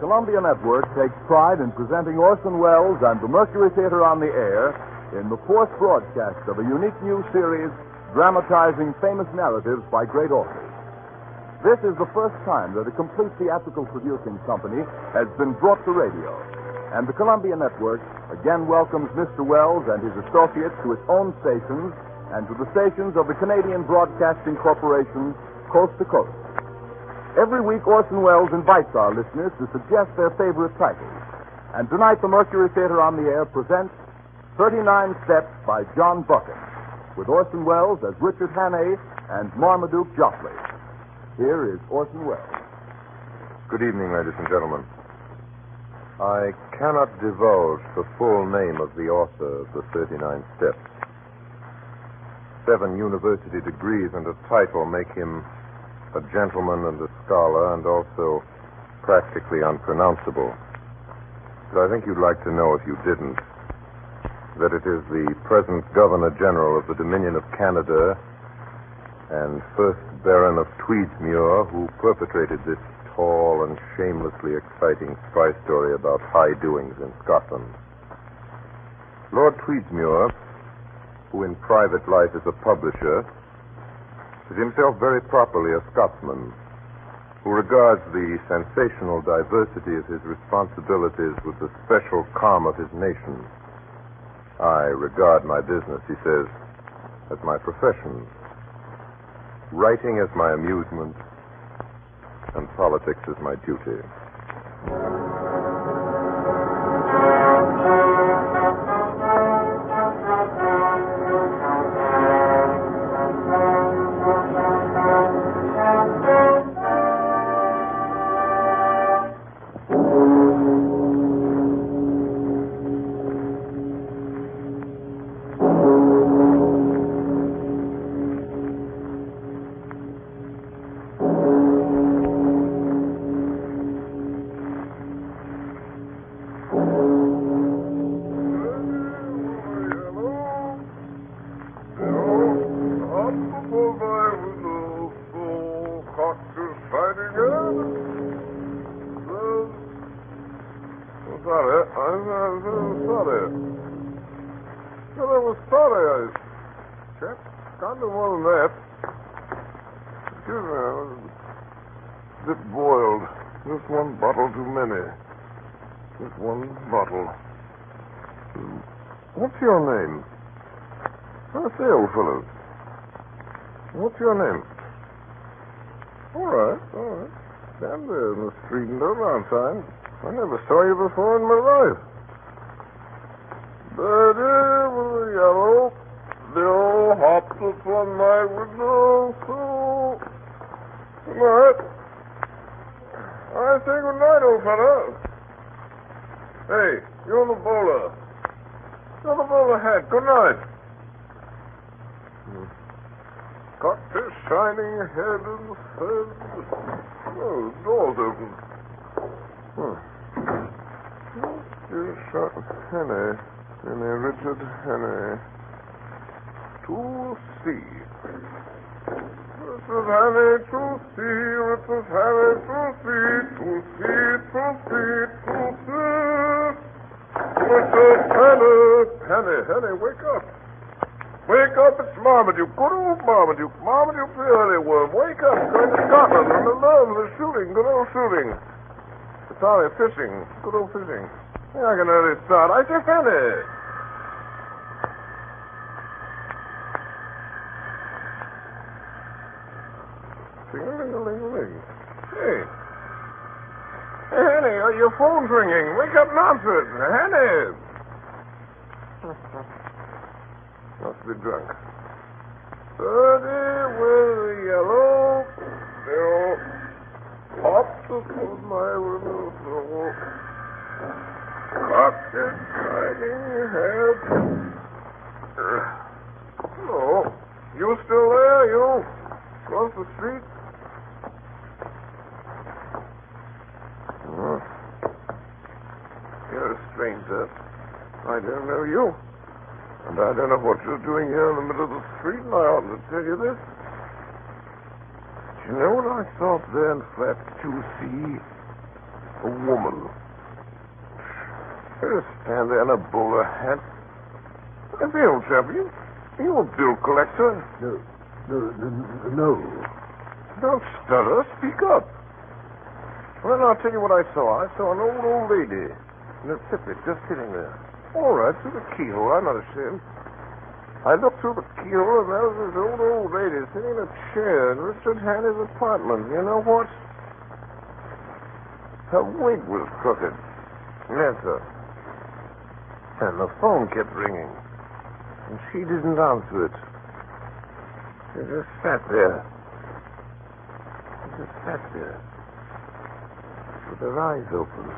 Columbia Network takes pride in presenting Orson Welles and the Mercury Theatre on the air in the fourth broadcast of a unique new series dramatizing famous narratives by great authors. This is the first time that a complete theatrical producing company has been brought to radio, and the Columbia Network again welcomes Mr. Welles and his associates to its own stations and to the stations of the Canadian Broadcasting Corporation, coast to coast. Every week, Orson Welles invites our listeners to suggest their favorite titles. And tonight, the Mercury Theatre on the Air presents 39 Steps by John Buchan, with Orson Welles as Richard Hannay and Marmaduke Jopley. Here is Orson Welles. Good evening, ladies and gentlemen. I cannot divulge the full name of the author of the 39 Steps. 7 university degrees and a title make him a gentleman and a scholar, and also practically unpronounceable. But I think you'd like to know, if you didn't, that it is the present Governor General of the Dominion of Canada and first Baron of Tweedsmuir who perpetrated this tall and shamelessly exciting spy story about high doings in Scotland. Lord Tweedsmuir, who in private life is a publisher, is himself very properly a Scotsman who regards the sensational diversity of his responsibilities with the special calm of his nation. I regard my business, he says, as my profession, writing as my amusement, and politics as my duty. What's your name? I say, old fellow. What's your name? All right. Stand there in the street and don't outside. I never saw you before in my life. Birdie with a yellow bill hopped upon my window, so good night. I say good night, old fellow. Hey, you're the bowler. You're the bowler hat. Good night. Got this shining head and said, oh, the door's open. Hannay, Richard Hannay. To see. Richard Hannay, to see. Richard Hannay, to see. To see, to see, to see. Richard Hannay, wake up. Wake up, it's Marmaduke. Good old Marmaduke. Marmaduke the early worm. Wake up. Going to Scotland on the marvelous shooting. Good old shooting. Sorry, fishing. Good old fishing. Yeah, I can early start. I say, Fanny. Ting-a-ling-a-ling-a-ling. Hey. Hey, Hanny, your phone's ringing. Wake up and answer it. Hanny. Must be drunk. Birdie with a yellow bill popped upon my window sill. Cocked its shining head. Hello. You still there, you? Across the street? You're a stranger. I don't know you. And I don't know what you're doing here in the middle of the street, and I ought to tell you this. Do you know what I saw up there in flat 2C? A woman. Her stand there in a bowler hat. If the old champion, you a bill collector? No. Don't stutter. Speak up. Well, I'll tell you what I saw. I saw an old lady in a tippet just sitting there. All right, through the keyhole. I'm not ashamed. I looked through the keyhole, and there was this old lady sitting in a chair in Richard Hannay's apartment. You know what? Her wig was crooked. Yes, sir. And the phone kept ringing. And she didn't answer it. She just sat there. With her eyes open.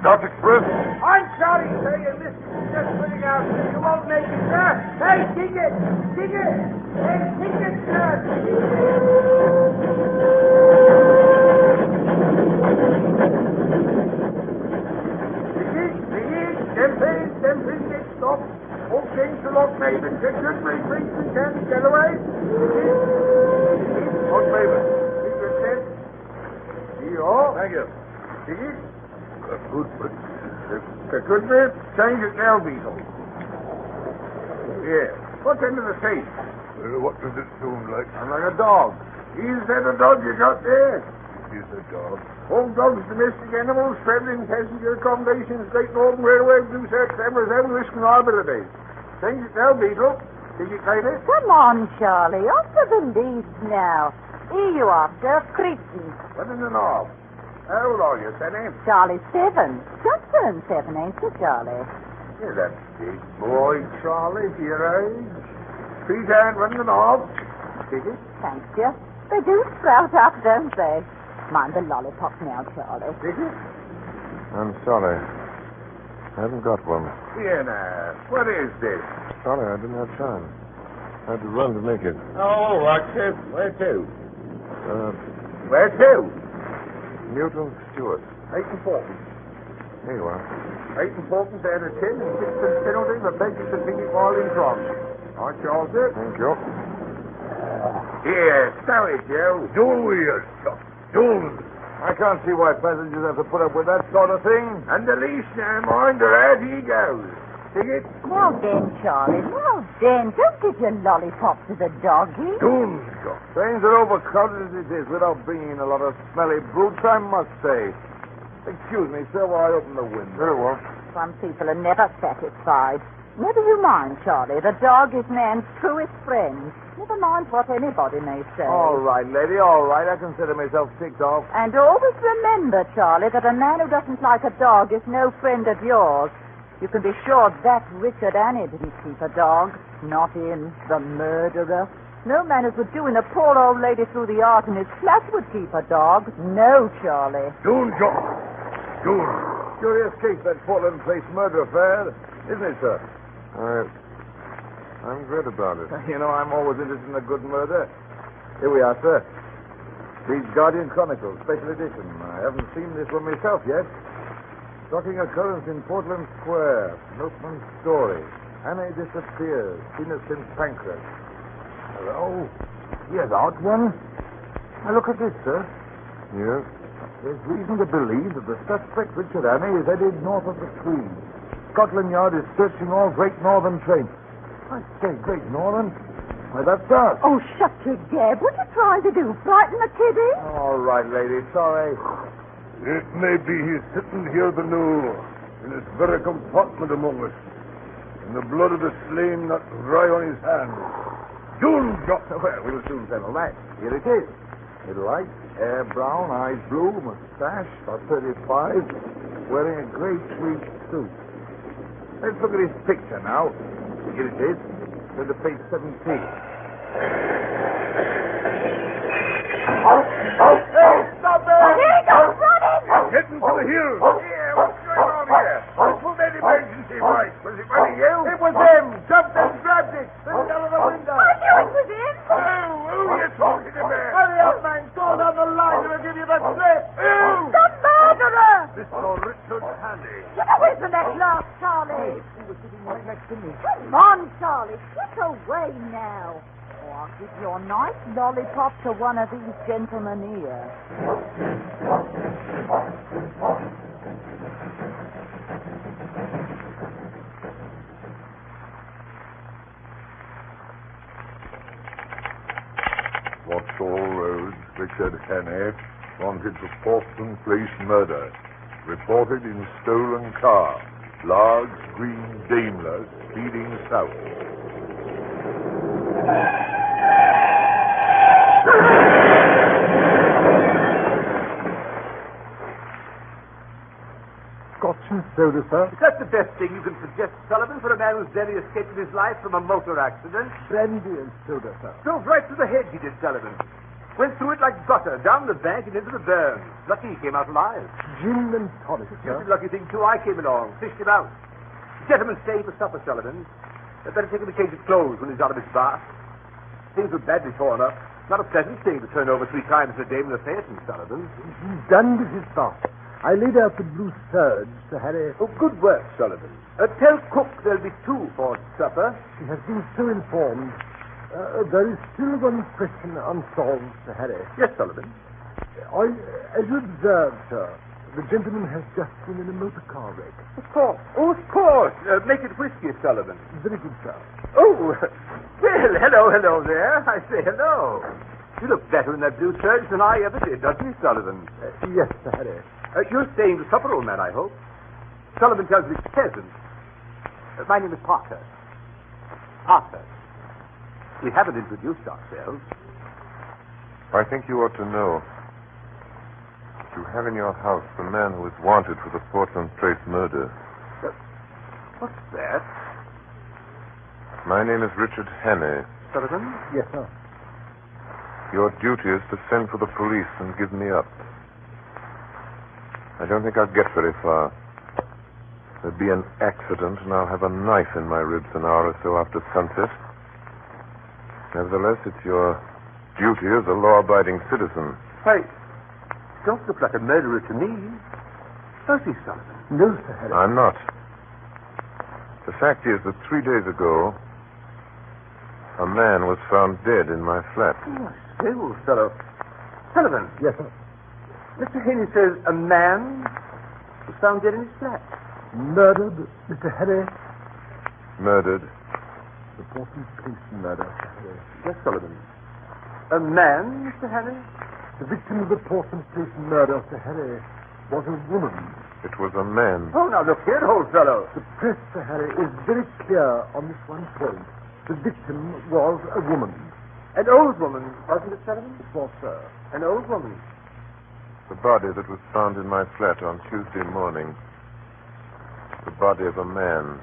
South Express? I'm sorry, sir. Your missus is just putting out. You won't make it, sir. Hey, ticket! Ticket! Hey, ticket, sir! Ticket! Champagne, get stopped. All things to Lock Maven. Get good drinks and candy, Galloway. Lock Maven. Ticket, sir. Thank you. Ticket. Good, but... Good bit. Change at Galbeetle. Yeah. What's under the safe? what does it sound like? I'm like a dog. Is that a dog you got there? He's a dog. All dogs, domestic animals, traveling passenger accommodations, Great Northern Railway, Blue Search, Amber's own risk and liability. Change it now, Beetle. Did you take it? Come on, Charlie. Off to the leads now. Here you are, sir. Cretan. What in the knob? How old are you, Sonny? Charlie 7. Just turned 7, ain't you, Charlie? You're that big boy, Charlie, for your age. Feet hand, run the knob. Take it. Thanks, you. They do sprout up, don't they? Mind the lollipop now, Charlie. Take it. I'm sorry. I haven't got one. Here now. What is this? Sorry, I didn't have time. I had to run to make it. Oh, what to? Where to? Where to? Newton Stewart. 8 and 4. Here you are. 8 and 4 out of 10 and 6 penalty for begging to think it while in France. Aren't you all good? Thank you. Here, stow it, Joe. Duel, you stuff. Duel. I can't see why passengers have to put up with that sort of thing. And the leash now, mind her, out he goes. See it? Now then, Charlie. Now then. Don't give your lollipop to the doggy. Duel, stuff. Trains are overcrowded as it is without bringing a lot of smelly brutes, I must say. Excuse me, sir, while I open the window. Very well. Some people are never satisfied. Never you mind, Charlie. The dog is man's truest friend. Never mind what anybody may say. All right, lady, all right. I consider myself ticked off. And always remember, Charlie, that a man who doesn't like a dog is no friend of yours. You can be sure that Richard Annie didn't keep a dog. Not in The Murderer. No man who could do in a poor old lady through the art in his flat would keep a dog. No, Charlie. Duel, John. Duel. Curious case, that Portland Place murder affair, isn't it, sir? I'm glad about it. You know, I'm always interested in a good murder. Here we are, sir. Leeds Guardian Chronicle, special edition. I haven't seen this one myself yet. Shocking occurrence in Portland Square. Milkman's story. Annie disappears. Seen at St. Pancras. Hello? Here's out one. Now look at this, sir. Yes? There's reason to believe that the suspect, Richard Annie, is headed north of the Tweed. Scotland Yard is searching all Great Northern trains. I say Great Northern? Why, that's us. Oh, shut your gab. What are you trying to do? Frighten the kiddie? All right, lady. Sorry. It may be he's sitting here below, in this very compartment among us, and the blood of the slain not dry on his hands. Duel, John. Well, we'll soon settle that. Here it is. Middle height, hair brown, eyes blue, mustache, about 35, wearing a grey tweed suit. Let's look at his picture now. Here it is. Turn to page 17. Stop there! Here he goes, running! Getting to the hill. Yeah, what's going on here? Who made emergency light? Was it one of you? It was him. Jumped and grabbed it. Threw it out of the window. I knew it was him. Who are you talking about? Hurry up, man. Go down the line and I'll give you the slip. Who? The murderer! Mr. Richard Hanley. Get away from that glass, Charlie. He was sitting right next to me. Come on, Charlie. Get away now. Or I'll give your nice lollipop to one of these gentlemen here. What's all roads, Richard Henne, wanted for Portland Place murder. Reported in stolen car. Large green Daimler speeding south. Scotch and soda, sir. Is that the best thing you can suggest, Sullivan, for a man who's barely escaped his life from a motor accident? Brandy and soda, sir. Drove right through the hedge, he did, Sullivan. Went through it like butter, down the bank and into the burn. Lucky he came out alive. Gin and tonic, Just sir. a lucky thing, too. I came along, fished him out. Gentlemen, stay for supper, Sullivan. I'd better take him a change of clothes when he's out of his bath. Things were badly torn up. Not a pleasant thing to turn over 3 times a day in the Phaeton, Sullivan. He's done with his bath. I laid out the blue serge, Sir Harry. Oh, good work, Sullivan. Tell cook there'll be 2 for supper. She has been so informed. There is still one question unsolved, Sir Harry. Yes, Sullivan. As you observed, sir, the gentleman has just been in a motor car wreck. Of course. Oh, of course. Make it whiskey, Sullivan. Very good, sir. Oh, well, hello there. I say hello. You look better in that blue serge than I ever did, doesn't he, Sullivan? Yes, Sir Harry. You're staying to supper, old man, I hope. Sullivan tells me it's pleasant. My name is Parker. Parker. We haven't introduced ourselves. I think you ought to know. You have in your house the man who is wanted for the Portland Place murder. What's that? My name is Richard Henne. Sullivan? Yes, sir. Your duty is to send for the police and give me up. I don't think I'll get very far. There'll be an accident, and I'll have a knife in my ribs an hour or so after sunset. Nevertheless, it's your duty as a law-abiding citizen. Hey, don't look like a murderer to me. Does he, Sullivan? No, Sir Harry. I'm not. The fact is that 3 days ago, a man was found dead in my flat. Oh, I say, old fellow. Sullivan, Yes, sir. Mr. Haney says a man was found dead in his flat. Murdered, Mr. Harry. Murdered. The Portland Place murder, Sir Harry. Yes, Sullivan. A man, Mr. Haney? The victim of the Portland Place murder, Sir Harry, was a woman. It was a man. Oh, now look here, old fellow. The press, Sir Harry, is very clear on this one point. The victim was a woman. An old woman, wasn't it, Sullivan? It was, sir. An old woman. The body that was found in my flat on Tuesday morning. The body of a man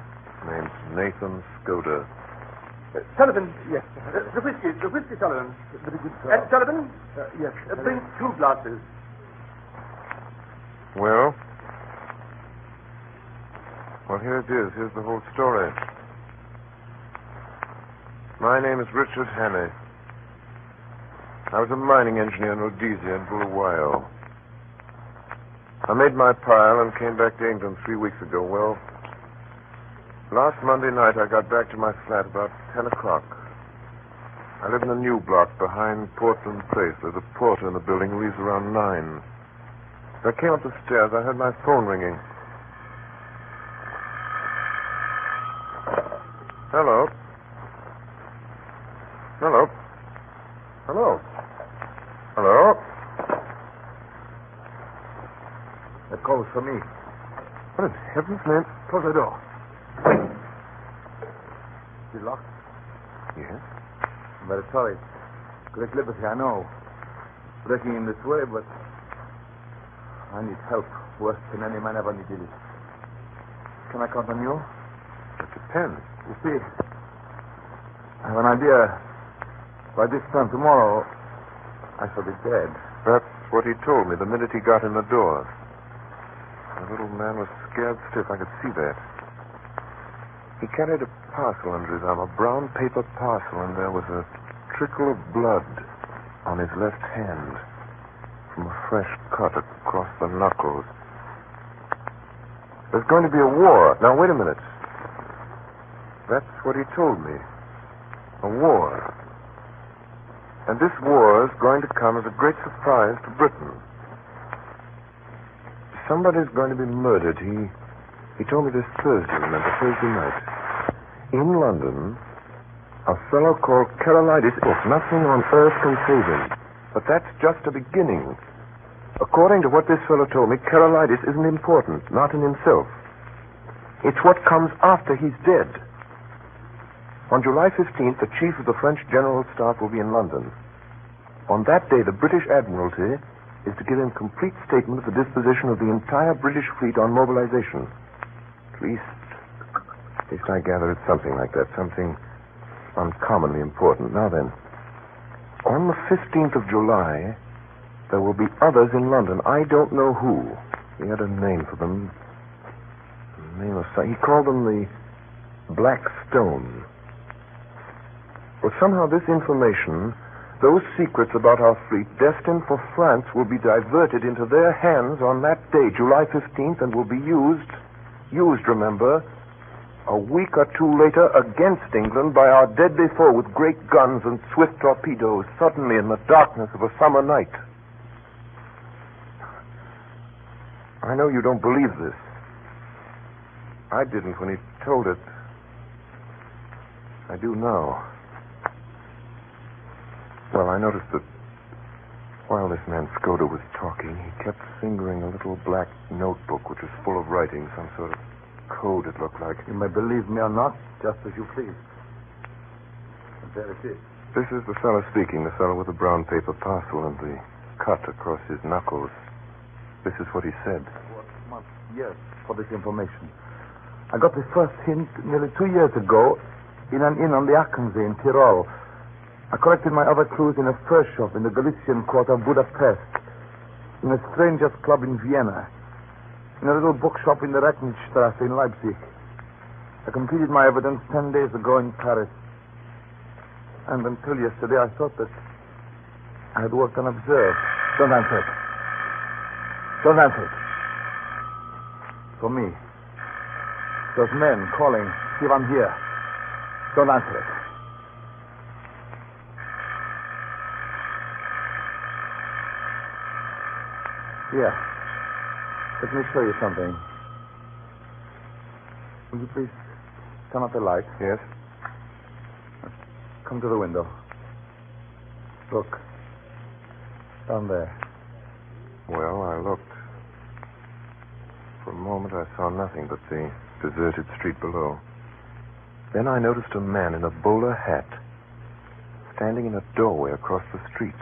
named Nathan Skoda. Sullivan. Yes, Sir Harry. The whiskey, Sullivan. Very good, sir. And Sullivan, Yes, Sir Harry. bring 2 glasses. Well, here it is. Here's the whole story. My name is Richard Henne. I was a mining engineer in Rhodesia and Bulawayo. I made my pile and came back to England 3 weeks ago. Well, last Monday night I got back to my flat about 10 o'clock. I live in a new block behind Portland Place. There's a porter in the building who leaves around 9. As I came up the stairs, I heard my phone ringing. Hello? Hello? Hello? Hello? That call was for me. What in heaven's name? Close the door. You locked? Yes? I'm very sorry. Great liberty, I know. Breaking in this way, but I need help worse than any man ever needed it. Can I count on you? It depends. You see, I have an idea By this time tomorrow, I shall be dead. That's what he told me the minute he got in the door. The little man was scared stiff. I could see that. He carried a parcel under his arm, a brown paper parcel, and there was a trickle of blood on his left hand from a fresh cut across the knuckles. There's going to be a war. Now, wait a minute. That's what he told me. A war. And this war is going to come as a great surprise to Britain. Somebody's going to be murdered. He told me this Thursday, remember, Thursday night. In London, a fellow called Carolitis. Nothing on earth can save him. But that's just a beginning. According to what this fellow told me, Carolitis isn't important, not in himself. It's what comes after he's dead. On July 15th, the chief of the French General Staff will be in London. On that day, the British Admiralty is to give him complete statement of the disposition of the entire British fleet on mobilization. At least I gather it's something like that, something uncommonly important. Now then, on the 15th of July, there will be others in London. I don't know who. He had a name for them. He called them the Black Stone. Well, somehow this information, those secrets about our fleet destined for France, will be diverted into their hands on that day, July 15th, and will be used, remember, a week or two later against England by our deadly foe with great guns and swift torpedoes, suddenly in the darkness of a summer night. I know you don't believe this. I didn't when he told it. I do now. Well, I noticed that while this man Skoda was talking, he kept fingering a little black notebook which was full of writing, some sort of code, it looked like. You may believe me or not, just as you please. And there it is. This is the fellow speaking, the fellow with the brown paper parcel and the cut across his knuckles. This is what he said. Yes, for this information. I got the first hint nearly 2 years ago in an inn on the Achensee in Tyrol. I collected my other clues in a fur shop in the Galician quarter of Budapest, in a strangers' club in Vienna, in a little bookshop in the Recknitzstrasse in Leipzig. I completed my evidence 10 days ago in Paris. And until yesterday, I thought that I had worked unobserved. Don't answer it. Don't answer it. For me. Those men calling, see if I'm here. Don't answer it. Here. Let me show you something. Will you please turn up the light? Yes? Come to the window. Look. Down there. Well, I looked. For a moment, I saw nothing but the deserted street below. Then I noticed a man in a bowler hat standing in a doorway across the street.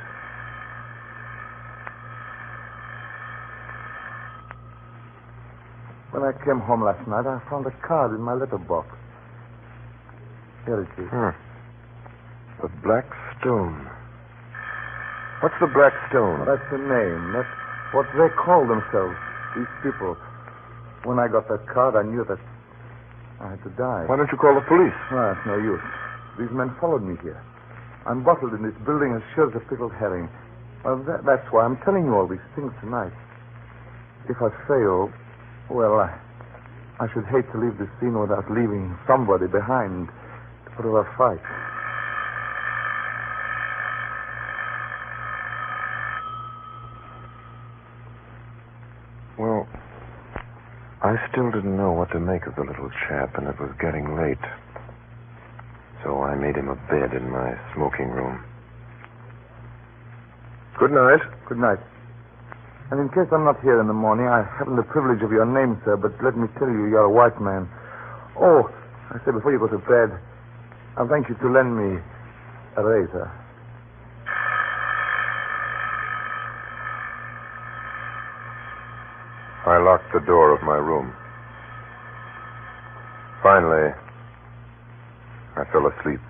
When I came home last night, I found a card in my letterbox. Here it is. The Black Stone. What's the Black Stone? That's the name. That's what they call themselves, these people. When I got that card, I knew that I had to die. Why don't you call the police? Well, it's no use. These men followed me here. I'm bottled in this building as sure as a pickled herring. Well, that's why I'm telling you all these things tonight. If I fail, well, I should hate to leave this scene without leaving somebody behind to put up a fight. Well, I still didn't know what to make of the little chap, and it was getting late. So I made him a bed in my smoking room. Good night. Good night. And in case I'm not here in the morning, I haven't the privilege of your name, sir, but let me tell you, you're a white man. Oh, I said before you go to bed, I'll thank you to lend me a razor. I locked the door of my room. Finally, I fell asleep.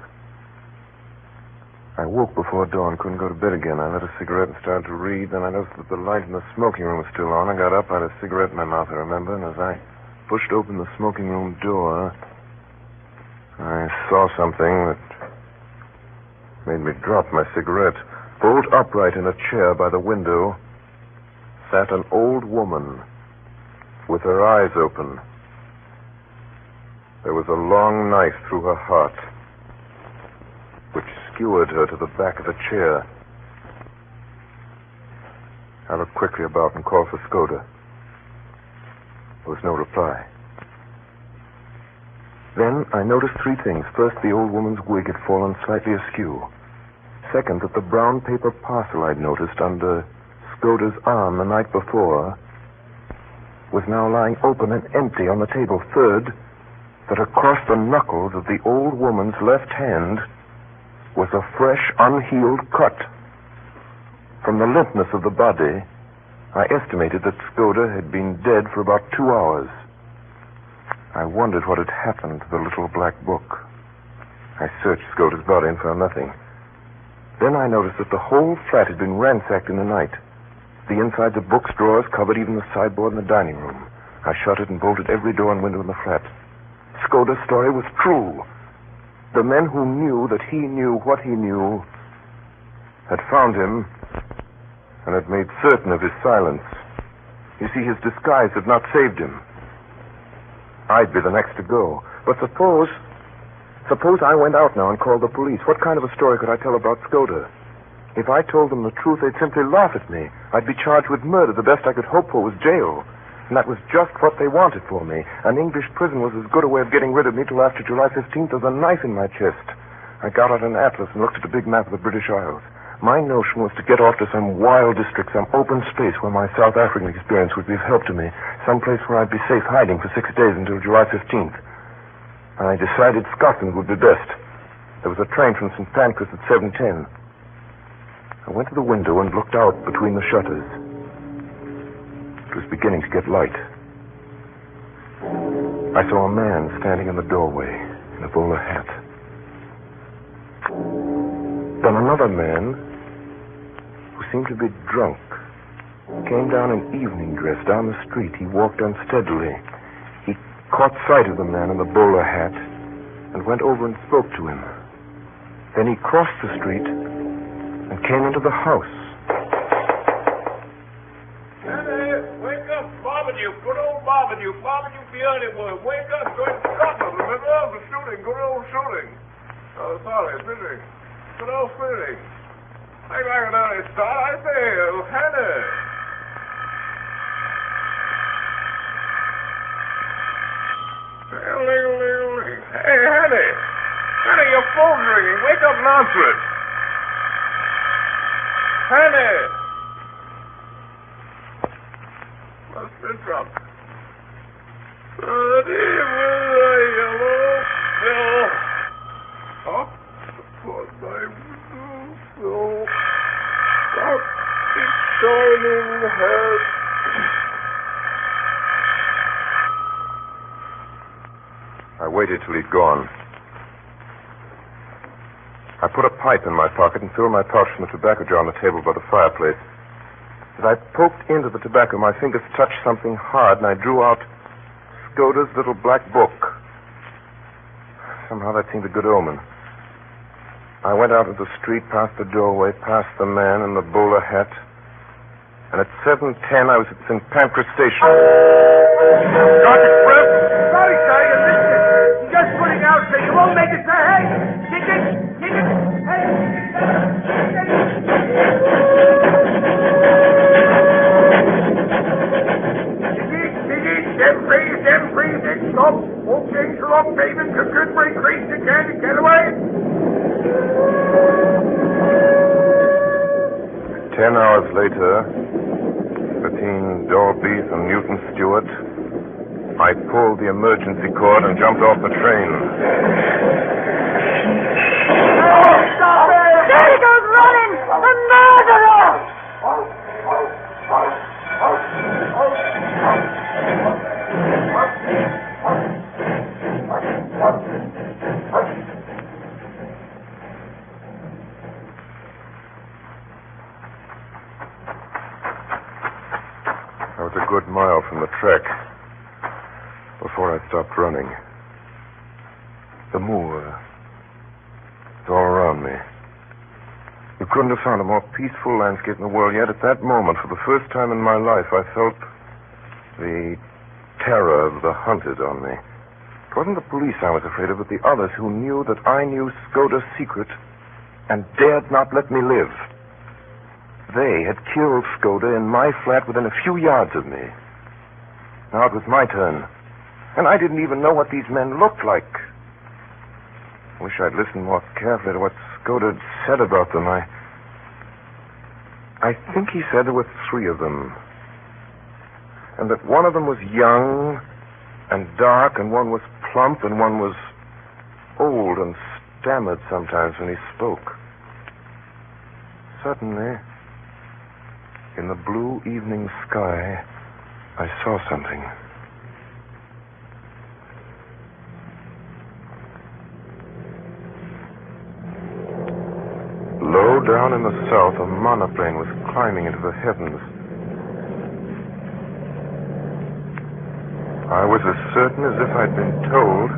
I woke before dawn, couldn't go to bed again. I lit a cigarette and started to read. Then I noticed that the light in the smoking room was still on. I got up, I had a cigarette in my mouth, I remember, and as I pushed open the smoking room door, I saw something that made me drop my cigarette. Bolt upright in a chair by the window sat an old woman with her eyes open. There was a long knife through her heart, which skewered her to the back of the chair. I looked quickly about and called for Skoda. There was no reply. Then I noticed three things. First, the old woman's wig had fallen slightly askew. Second, that the brown paper parcel I'd noticed under Skoda's arm the night before was now lying open and empty on the table. Third, that across the knuckles of the old woman's left hand was a fresh, unhealed cut. From the limpness of the body, I estimated that Skoda had been dead for about 2 hours. I wondered what had happened to the little black book. I searched Skoda's body and found nothing. Then I noticed that the whole flat had been ransacked in the night. The insides of books, drawers, covered even the sideboard in the dining room. I shut it and bolted every door and window in the flat. Skoda's story was true. The men who knew that he knew what he knew had found him and had made certain of his silence. You see, his disguise had not saved him. I'd be the next to go. But suppose I went out now and called the police. What kind of a story could I tell about Skoda? If I told them the truth, they'd simply laugh at me. I'd be charged with murder. The best I could hope for was jail. And that was just what they wanted for me. An English prison was as good a way of getting rid of me till after July 15th as a knife in my chest. I got out an atlas and looked at a big map of the British Isles. My notion was to get off to some wild district, some open space where my South African experience would be of help to me, some place where I'd be safe hiding for 6 days until July 15th. I decided Scotland would be best. There was a train from St. Pancras at 7:10. I went to the window and looked out between the shutters. It was beginning to get light. I saw a man standing in the doorway in a bowler hat. Then another man, who seemed to be drunk, came down in evening dress down the street. He walked unsteadily. He caught sight of the man in the bowler hat and went over and spoke to him. Then he crossed the street and came into the house. Henry, wake up, Marmaduke, good old Marmaduke. Marmaduke the early boy. Wake up, going to Scotland. Remember the shooting, good old shooting. Oh, sorry, busy. Good old shooting. Make like an early start, I say. Oh, Henry. Hey, Henny. Henny, your phone's ringing. Wake up and answer it. Henny. Must be drunk. Dirty with a yellow bill. Up upon my window sill. Up its shining head. I waited till he'd gone. I put a pipe in my pocket and filled my pouch from the tobacco jar on the table by the fireplace. As I poked into the tobacco, my fingers touched something hard, and I drew out Skoda's little black book. Somehow that seemed a good omen. I went out into the street, past the doorway, past the man in the bowler hat, and at 7:10 I was at St. Pancras Station. Dr. Express! Sorry, sir, you missed it. You're just putting out, sir. You won't make it, sir. Hey! Ticket! Ticket! Hey! Ticket! Them freeze, stop. Won't change the lock pavement. Good break, race to get away. 10 hours later, between Dorbeath and Newton Stewart, I pulled the emergency cord and jumped off the train. Oh, stop it! There he goes running! A murderer! before I stopped running. The moor. It's all around me. You couldn't have found a more peaceful landscape in the world, yet at that moment, for the first time in my life, I felt the terror of the hunted on me. It wasn't the police I was afraid of, but the others who knew that I knew Skoda's secret and dared not let me live. They had killed Skoda in my flat within a few yards of me. Now it was my turn, and I didn't even know what these men looked like. I wish I'd listened more carefully to what Skoda had said about them. I think he said there were 3 of them, and that one of them was young and dark, and one was plump, and one was old and stammered sometimes when he spoke. Suddenly, in the blue evening sky, I saw something. Low down in the south, a monoplane was climbing into the heavens. I was as certain as if I'd been told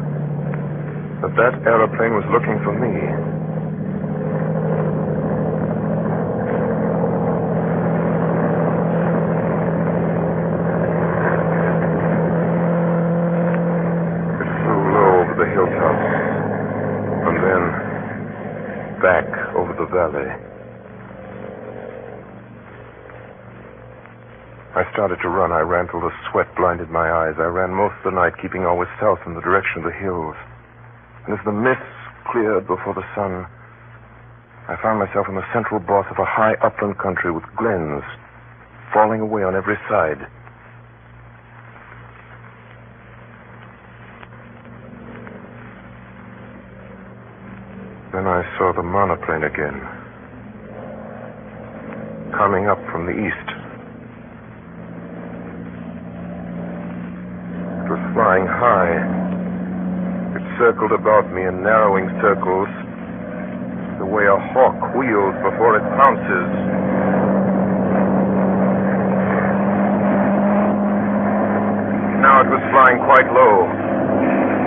that that aeroplane was looking for me. It flew low over the hilltops, and then back over the valley. I started to run. I ran till the sweat blinded my eyes. I ran most of the night, keeping always south in the direction of the hills. And as the mists cleared before the sun, I found myself in the central boss of a high upland country with glens falling away on every side. Then I saw the monoplane again, coming up from the east. It was flying high. It circled about me in narrowing circles, the way a hawk wheels before it pounces. Now it was flying quite low.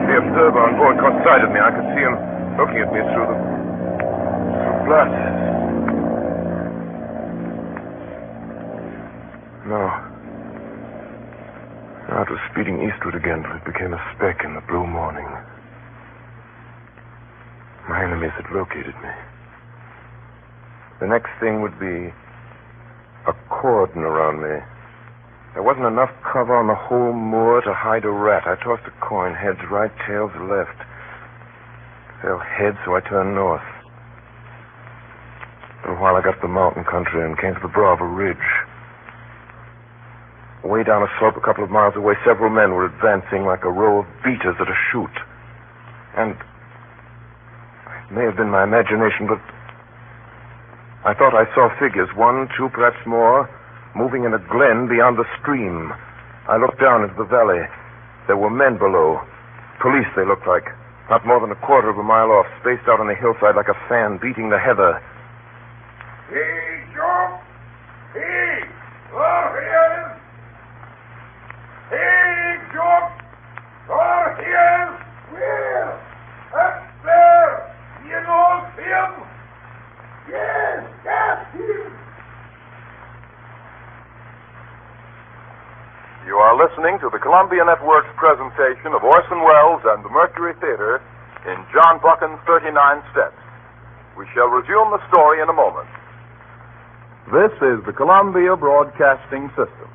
The observer on board caught sight of me. I could see him looking at me through glasses. No. Now it was speeding eastward again till it became a speck in the blue morning. My enemies had located me. The next thing would be a cordon around me. There wasn't enough cover on the whole moor to hide a rat. I tossed a coin, heads right, tails left. Fell head, so I turned north. For a while I got to the mountain country and came to the brow of a ridge. Way down a slope a couple of miles away, several men were advancing like a row of beaters at a shoot. And it may have been my imagination, but I thought I saw figures, 1, 2, perhaps more, moving in a glen beyond the stream. I looked down into the valley. There were men below. Police, they looked like. Not more than a quarter of a mile off, spaced out on the hillside like a fan beating the heather. Hey, Joe! Hey! Oh, here! Hey, Joe! Oh, here! Where? Up there! You know him? Yes, that's him! You are listening to the Columbia Network's presentation of Orson Welles and the Mercury Theatre in John Buchan's 39 Steps. We shall resume the story in a moment. This is the Columbia Broadcasting System.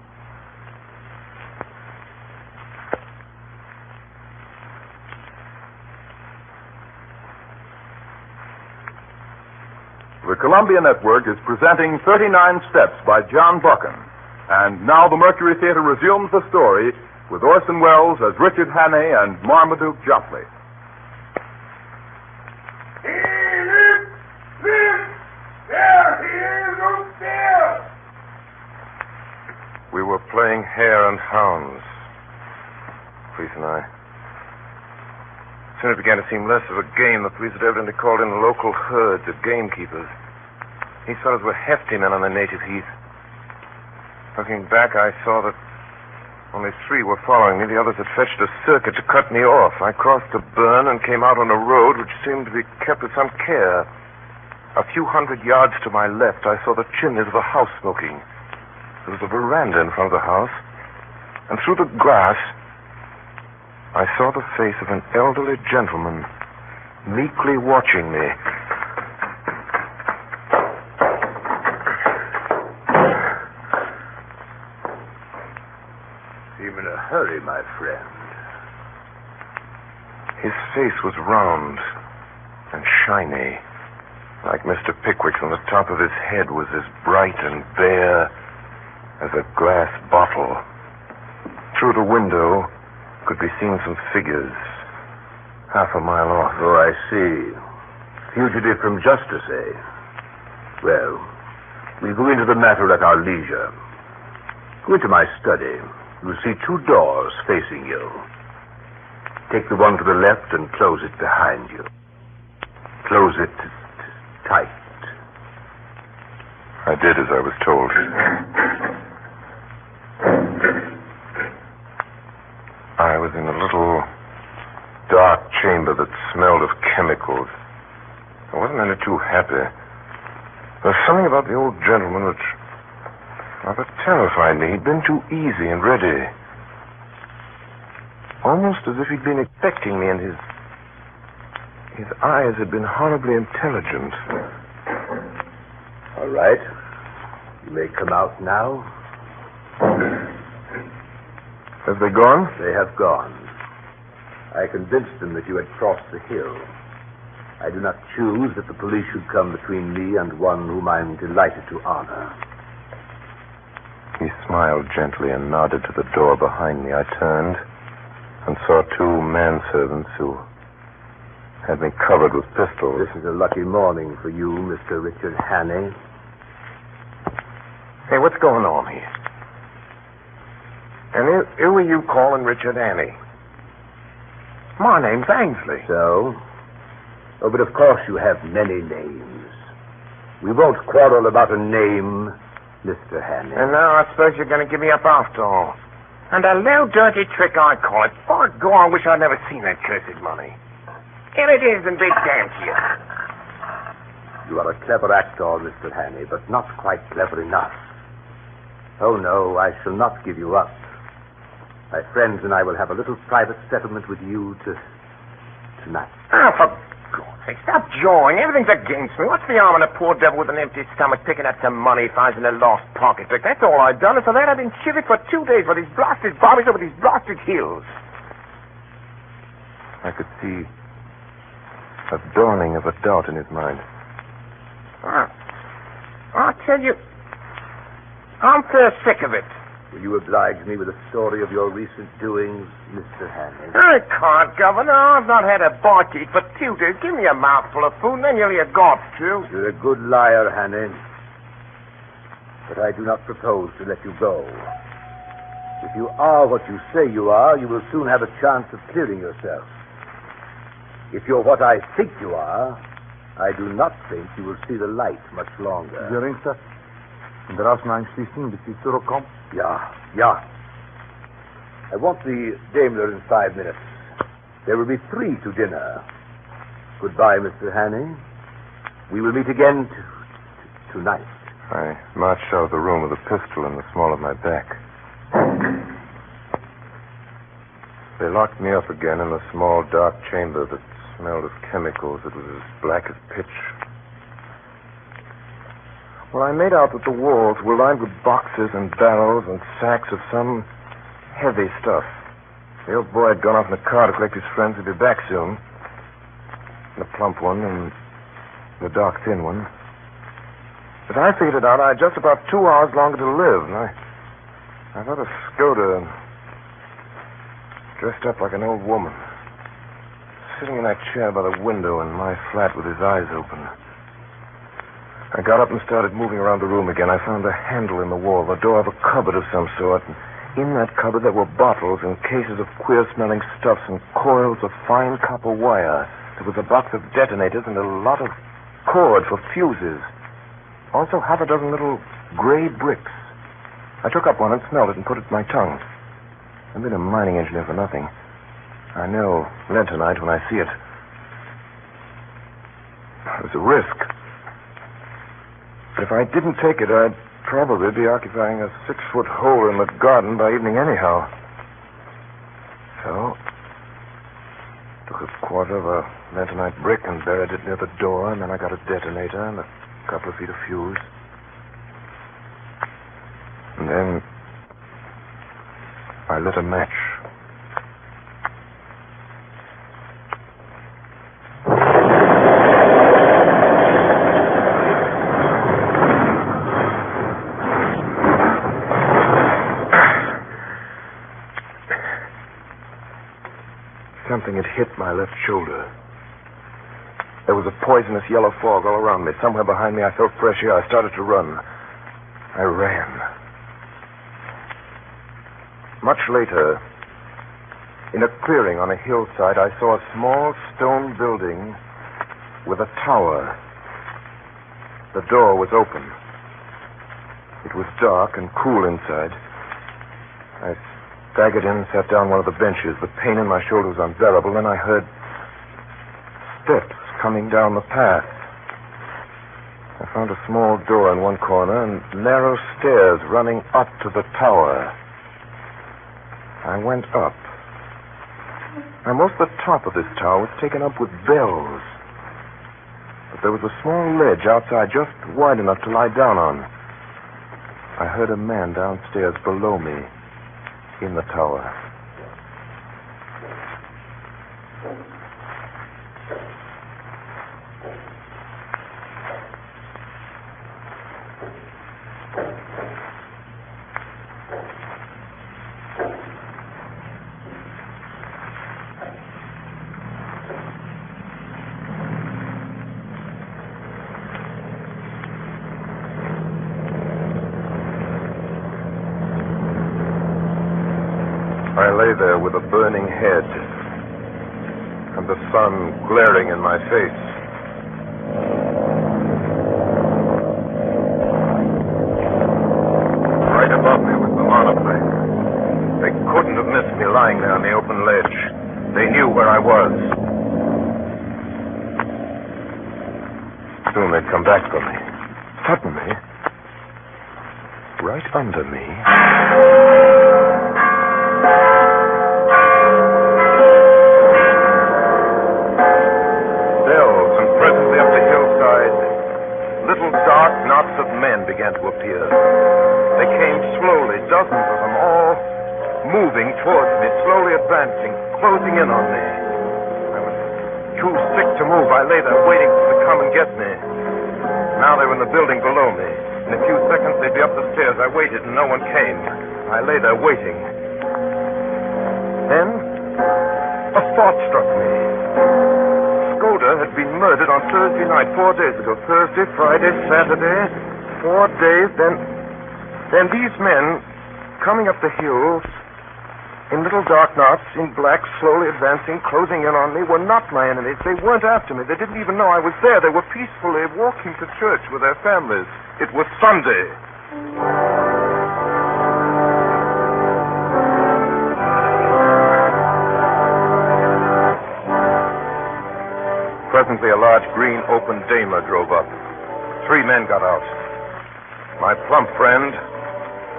The Columbia Network is presenting 39 Steps by John Buchan. And now the Mercury Theatre resumes the story with Orson Welles as Richard Hannay and Marmaduke Jopley. Hey, look! Look! There he is up there! We were playing hare and hounds, police and I. Soon it began to seem less of a game. The police had evidently called in the local herds of gamekeepers. These fellows were hefty men on the native heath. Looking back, I saw that Only 3 were following me. The others had fetched a circuit to cut me off. I crossed a burn and came out on a road which seemed to be kept with some care. A few 100 yards to my left, I saw the chimneys of a house smoking. There was a veranda in front of the house, and through the grass, I saw the face of an elderly gentleman meekly watching me. Seem in a hurry, my friend. His face was round and shiny, like Mr. Pickwick's, and the top of his head was as bright and bare as a glass bottle. Through the window could be seen some figures half a mile off. Oh, I see. Fugitive from justice, eh? Well, we'll go into the matter at our leisure. Go into my study. You'll see 2 doors facing you. Take the one to the left and close it behind you. Close it tight. I did as I was told. I was in a little dark chamber that smelled of chemicals. I wasn't any too happy. There was something about the old gentleman which rather terrified me. He'd been too easy and ready. Almost as if he'd been expecting me, and his eyes had been horribly intelligent. All right. You may come out now. Have they gone? They have gone. I convinced them that you had crossed the hill. I do not choose that the police should come between me and one whom I am delighted to honor. He smiled gently and nodded to the door behind me. I turned and saw 2 manservants who had me covered with pistols. This is a lucky morning for you, Mr. Richard Hannay. Hey, what's going on here? And who are you calling Richard Hannay? My name's Ainsley. So? Oh, but of course you have many names. We won't quarrel about a name, Mr. Hannay. And now I suppose you're going to give me up after all. And a low, dirty trick, I call it. By God, I wish I'd never seen that cursed money. Here it is in big damn here. You are a clever actor, Mr. Hannay, but not quite clever enough. Oh, no, I shall not give you up. My friends and I will have a little private settlement with you tonight. Oh, for God's sake, stop jawing. Everything's against me. What's the harm in a poor devil with an empty stomach picking up some money he finds in a lost pocketbook? That's all I've done, and for that I've been chivied for 2 days for these blasted bobbies over these blasted hills. I could see a dawning of a doubt in his mind. I'll tell you, I'm fair sick of it. Will you oblige me with a story of your recent doings, Mr. Hannay? I can't, Governor. I've not had a bite to eat for 2 days. Give me a mouthful of food, and then you'll hear God's truth. You're a good liar, Hannay. But I do not propose to let you go. If you are what you say you are, you will soon have a chance of clearing yourself. If you're what I think you are, I do not think you will see the light much longer. Geringstar, draußen einschließen, bis Sie zurückkommen? Ja. I want the Daimler in 5 minutes. There will be 3 to dinner. Goodbye, Mr. Hannay. We will meet again tonight. I marched out of the room with a pistol in the small of my back. They locked me up again in a small, dark chamber that smelled of chemicals. It was as black as pitch. Well, I made out that the walls were lined with boxes and barrels and sacks of some heavy stuff. The old boy had gone off in a car to collect his friends. He'd be back soon. The plump one and the dark, thin one. As I figured it out, I had just about 2 hours longer to live, and I got a Skoda and dressed up like an old woman, sitting in that chair by the window in my flat with his eyes open. I got up and started moving around the room again. I found a handle in the wall, the door of a cupboard of some sort. And in that cupboard there were bottles and cases of queer-smelling stuffs and coils of fine copper wire. There was a box of detonators and a lot of cord for fuses. Also half a dozen little gray bricks. I took up one and smelled it and put it to my tongue. I've been a mining engineer for nothing. I know lentonite when I see it. It was a risk. But if I didn't take it, I'd probably be occupying a 6-foot hole in the garden by evening anyhow. So, took a quarter of a lentonite brick and buried it near the door, and then I got a detonator and a couple of feet of fuse. And then I lit a match. Something had hit my left shoulder. There was a poisonous yellow fog all around me. Somewhere behind me I felt fresh air. I started to run. I ran. Much later, in a clearing on a hillside, I saw a small stone building with a tower. The door was open. It was dark and cool inside. I staggered in and sat down on one of the benches. The pain in my shoulder was unbearable. Then I heard steps coming down the path. I found a small door in one corner and narrow stairs running up to the tower. I went up. Now, most of the top of this tower was taken up with bells. But there was a small ledge outside just wide enough to lie down on. I heard a man downstairs below me in the tower. I lay there with a burning head and the sun glaring in my face. Right above me was the monoplane. They couldn't have missed me lying there on the open ledge. They knew where I was. Soon they'd come back for me. Suddenly, right under me, bells, and presently up the hillside, little dark knots of men began to appear. They came slowly, dozens of them, all moving towards me, slowly advancing, closing in on me. I was too sick to move. I lay there waiting for them to come and get me. Now they were in the building below me. In a few seconds they'd be up the stairs. I waited and no one came. I lay there waiting. Then a thought struck me. Skoda had been murdered on Thursday night, 4 days ago. Thursday, Friday, Saturday, 4 days. Then these men coming up the hills in little dark knots, in black, slowly advancing, closing in on me, were not my enemies. They weren't after me. They didn't even know I was there. They were peacefully walking to church with their families. It was Sunday. Presently, a large green open Daimler drove up. 3 men got out. My plump friend,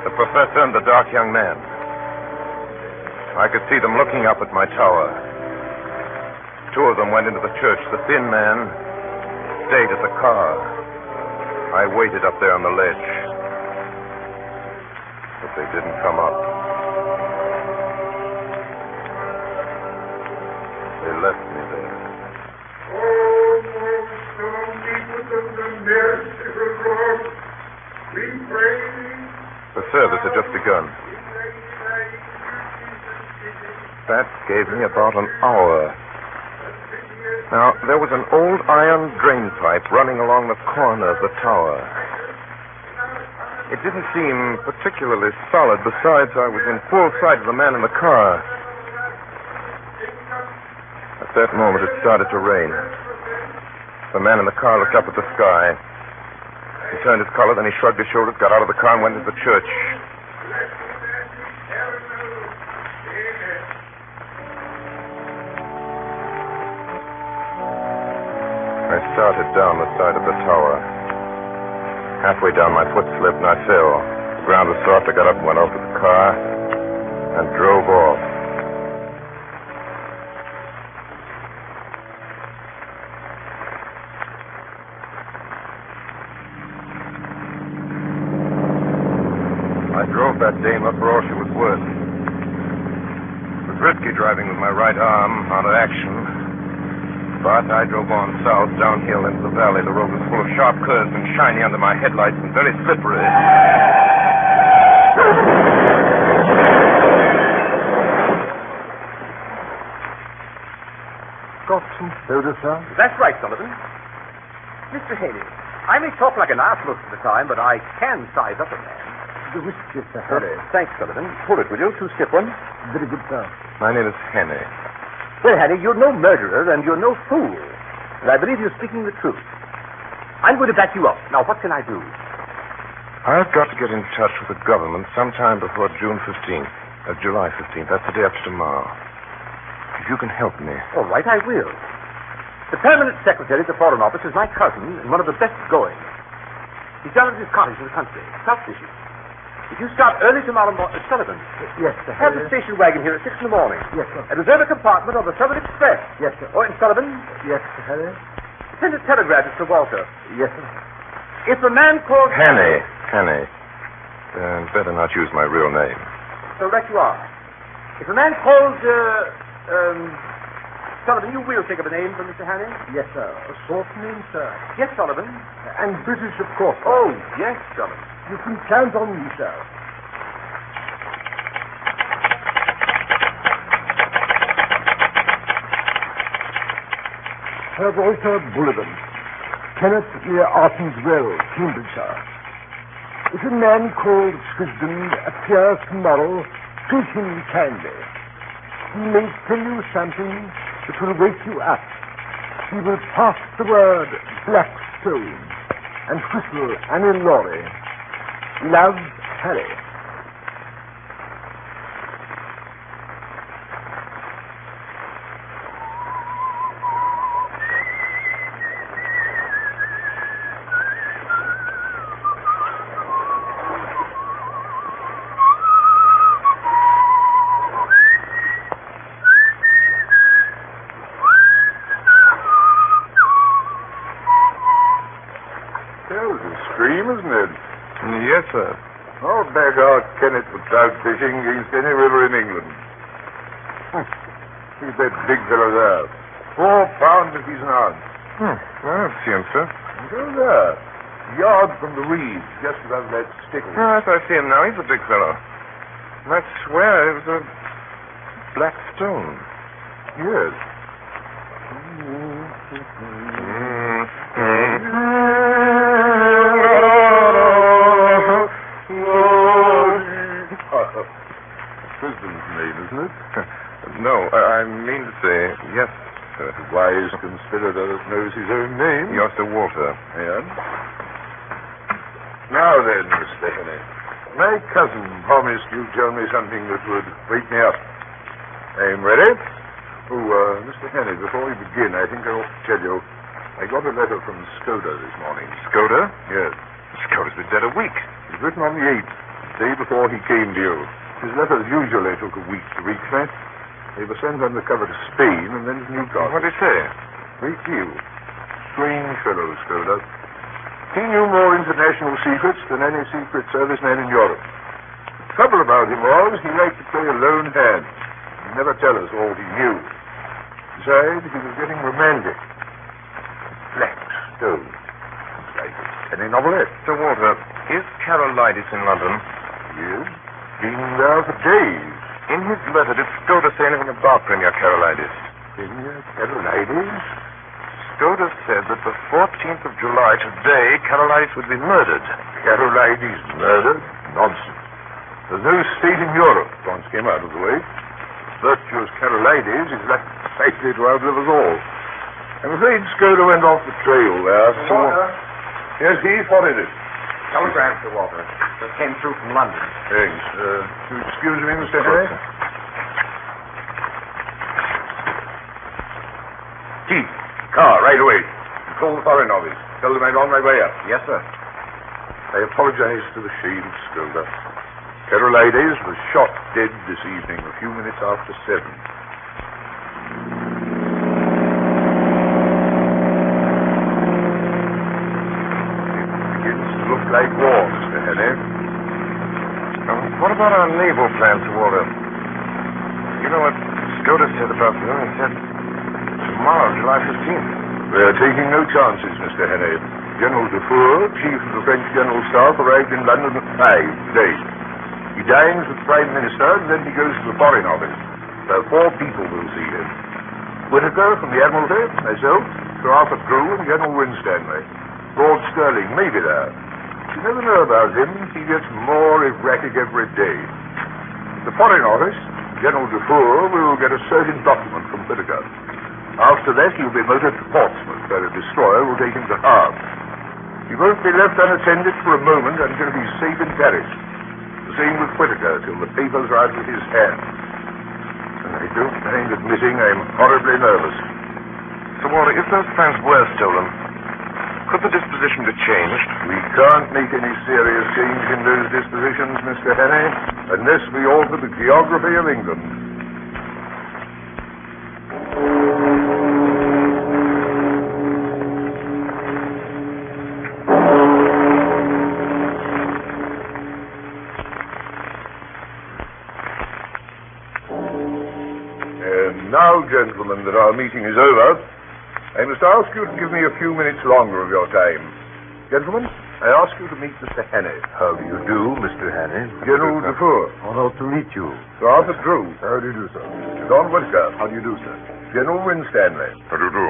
the professor, and the dark young man. I could see them looking up at my tower. 2 of them went into the church. The thin man stayed at the car. I waited up there on the ledge. But they didn't come up. They left me there. The service had just begun. That gave me about an hour. Now, there was an old iron drain pipe running along the corner of the tower. It didn't seem particularly solid. Besides, I was in full sight of the man in the car. At that moment, it started to rain. The man in the car looked up at the sky. He turned his collar, then he shrugged his shoulders, got out of the car, and went into the church. I started down the side of the tower. Halfway down, my foot slipped and I fell. The ground was soft. I got up and went out to the car and drove off. I drove that dame up for all she was worth. It was risky driving with my right arm out of action. But I drove on south, downhill into the valley. The road was full of sharp curves and shiny under my headlights and very slippery. Got some soda, sir? That's right, Sullivan. Mr. Haley, I may talk like an ass most of the time, but I can size up a man. The whiskey, Sir Harry. Thanks, Sullivan. Pull it, will you? 2 stiff ones. Very good, sir. My name is Henny. Well, Harry, you're no murderer and you're no fool. And I believe you're speaking the truth. I'm going to back you up. Now, what can I do? I've got to get in touch with the government sometime before June 15th. July 15th. That's the day after tomorrow. If you can help me. All right, I will. The permanent secretary at the Foreign Office is my cousin and one of the best going. He's down at his cottage in the country, south fishing. If you start early tomorrow morning, Sullivan. Yes, Sir Have Harry. the station wagon here at 6 in the morning. Yes, sir. And reserve a compartment on the Southern Express. Yes, sir. Oh, and Sullivan, Yes, Sir Harry. send a telegram to Sir Walter. Yes, sir. If a man called... Henny. Better not use my real name. So right you are. If a man called, Sullivan, you will think of a name for Mr. Hanny? Yes, sir. A short name, sir. Yes, Sullivan. And British, of course, sir. Oh, yes, Sullivan. You can count on me, sir. Sir Walter Bullivant, Kenneth near Artonsville, Cambridgeshire. If a man called Swisden appears tomorrow, treat him kindly. He may tell you something that will wake you up. He will pass the word Blackstone and whistle Annie Laurie. Love, Harry. There's a stream, isn't it? Yes, sir. I'll back out Kenneth for trout fishing against any river in England. Look at that big fellow there. 4 pounds if he's an ounce. Well, see him, sir. Go there. Yard from the reeds, just above that stickle. Yes, I see him now. He's a big fellow. I swear it was a black stone. Yes. Swisden's name, isn't it? No, I mean to say, yes, sir. A wise conspirator that knows his own name. You're Sir Walter. And? Now then, Mr. Henny. My cousin promised you'd tell me something that would wake me up. I'm ready. Oh, Mr. Henny, before we begin, I think I ought to tell you, I got a letter from Skoda this morning. Skoda? Yes. Skoda's been dead a week. It was written on the 8th, the day before he came to you. His letters usually took a week to reach me. They were sent undercover to Spain and then to Newcastle. What did he say? Great deal. Strange fellow, Skoda. He knew more international secrets than any secret service man in Europe. The trouble about him was he liked to play a lone hand. He'd never tell us all he knew. Besides, he was getting romantic. Black stone. It's like any novelette. Sir Walter, is Carolitis in London? Yes. Been there for days. In his letter, did Skoda say anything about Premier Carolitis? Premier Carolitis? Skoda said that the 14th of July, today, Carolitis would be murdered. Carolitis murdered? Nonsense. There's no state in Europe, once came out of the way. Virtuous Carolitis is likely to outlive us all. I'm afraid Skoda went off the trail there. Yes, he spotted it. Telegram, Sir Walter. Just came through from London. Thanks. You excuse me, Mr. Henry? Chief, car, right away. call the Foreign Office. Tell them I'm on my way up. Yes, sir. I apologize to the Shield, Stilda. Carolides was shot dead this evening, a few minutes after 7. It begins to look like war, Mr. Henry. What about our naval plans, Walter? You know what Scotus said about them? He said tomorrow, July 15th. We're taking no chances, Mr. Henry. General Dufour, Chief of the French General Staff, arrived in London at 5 today. He dines with the Prime Minister, and then he goes to the Foreign Office. There are 4 people will see him. Whittaker from the Admiralty, myself, Sir Arthur Drew, and General Winstanley. Lord Stirling may be there. You never know about him. He gets more erratic every day. The Foreign Office, General Dufour, will get a certain document from Whittaker. After that, he'll be motored to Portsmouth, where a destroyer will take him to Havre. He won't be left unattended for a moment until he's safe in Paris. The same with Whittaker, till the papers are out of his hands. And I don't mind admitting I'm horribly nervous. So, Walter, if those plans were stolen, could the disposition be changed? We can't make any serious change in those dispositions, Mr. Henry, unless we alter the geography of England. And now, gentlemen, that our meeting is over, I must ask you to give me a few minutes longer of your time. Gentlemen, I ask you to meet Mr. Henry. How do you do, Mr. Henry? General Dufour. Honored to meet you. Sir Arthur Drew. How do you do, sir? Don Whittaker. How do you do, sir? General Winstanley. How do you do?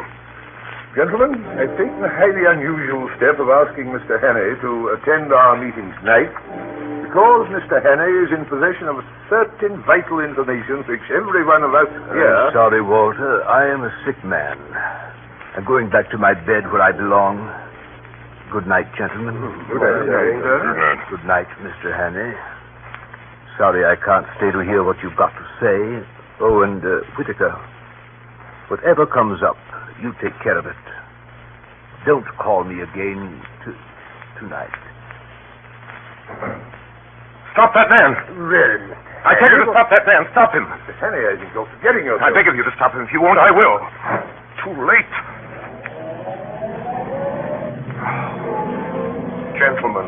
Gentlemen, I've taken the highly unusual step of asking Mr. Henry to attend our meeting tonight because Mr. Henry is in possession of certain vital information which every one of us here... I'm sorry, Walter. I am a sick man. I'm going back to my bed where I belong. Good night, gentlemen. Good night, sir. Good night, Mr. Haney. Sorry I can't stay to hear what you've got to say. Oh, and Whittaker, whatever comes up, you take care of it. Don't call me again tonight. Stop that man! Really, I tell you to stop that man. Stop him. Mr. Henry, I think you're forgetting yourself. I beg of you to stop him. If you won't, I will. Too late. Gentlemen,